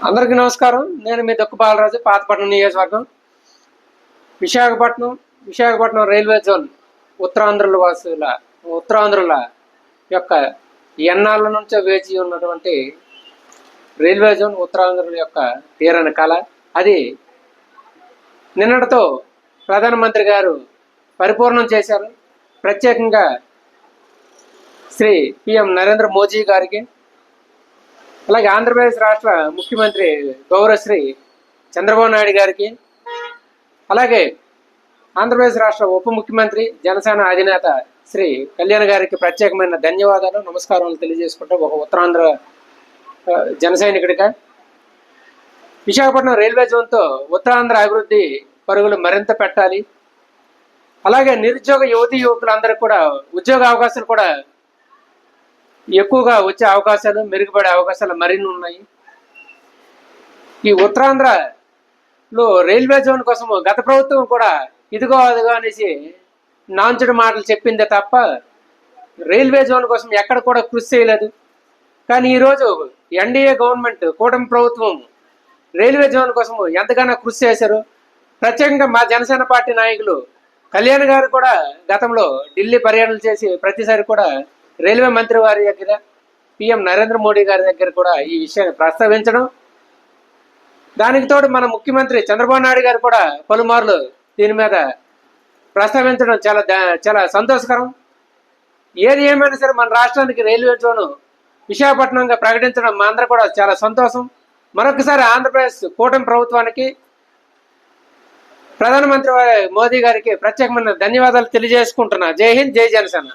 అందరికీ నమస్కారం. నేను మీ దుక్క బాలరాజు, పాతపట్నం నియోజకవర్గం. విశాఖపట్నం రైల్వే జోన్ ఉత్తరాంధ్రుల యొక్క ఎన్నాళ్ళ నుంచో వేచి ఉన్నటువంటి రైల్వే జోన్ ఉత్తరాంధ్రుల యొక్క తీరని కళ. అది నిన్నటితో ప్రధానమంత్రి గారు పరిపూర్ణం చేశారు. ప్రత్యేకంగా శ్రీ పిఎం నరేంద్ర మోదీ గారికి, అలాగే ఆంధ్రప్రదేశ్ రాష్ట్ర ముఖ్యమంత్రి గౌరవశ్రీ చంద్రబాబు నాయుడు గారికి, అలాగే ఆంధ్రప్రదేశ్ రాష్ట్ర ఉప ముఖ్యమంత్రి జనసేన అధినేత శ్రీ కళ్యాణ్ గారికి ప్రత్యేకమైన ధన్యవాదాలు, నమస్కారాలు తెలియజేసుకుంటూ ఒక ఉత్తరాంధ్ర జన సైనికుడిగా విశాఖపట్నం రైల్వే జోన్తో ఉత్తరాంధ్ర అభివృద్ధి పరుగులు మరింత పెట్టాలి. అలాగే నిరుద్యోగ యువకులందరికీ కూడా ఉద్యోగ అవకాశాలు కూడా ఎక్కువగా వచ్చే అవకాశాలు, మెరుగుపడే అవకాశాలు మరిన్ని ఉన్నాయి. ఈ ఉత్తరాంధ్రలో రైల్వే జోన్ కోసం గత ప్రభుత్వం కూడా ఇదిగో అదిగో అనేసి నాంచుడు మాటలు చెప్పిందే తప్ప రైల్వే జోన్ కోసం ఎక్కడ కూడా కృషి చేయలేదు. కానీ ఈరోజు ఎన్డీఏ గవర్నమెంట్, కూటమి ప్రభుత్వం రైల్వే జోన్ కోసం ఎంతగానో కృషి చేశారు. ప్రత్యేకంగా మా జనసేన పార్టీ నాయకులు కళ్యాణ్ గారు కూడా గతంలో ఢిల్లీ పర్యటనలు చేసి ప్రతిసారి కూడా రైల్వే మంత్రి వారి దగ్గర, పిఎం నరేంద్ర మోడీ గారి దగ్గర కూడా ఈ విషయాన్ని ప్రస్తావించడం, దానికి తోడు మన ముఖ్యమంత్రి చంద్రబాబు నాయుడు గారు కూడా పలుమార్లు దీని మీద ప్రస్తావించడం చాలా సంతోషకరం. ఏది ఏమైనా సరే మన రాష్ట్రానికి రైల్వే జోను విశాఖపట్నంగా ప్రకటించడం మా అందరూ కూడా చాలా సంతోషం. మరొకసారి ఆంధ్రప్రదేశ్ కూటమి ప్రభుత్వానికి, ప్రధానమంత్రి మోదీ గారికి ప్రత్యేకమైన ధన్యవాదాలు తెలియజేసుకుంటున్నా. జై హింద్, జై జనసేన.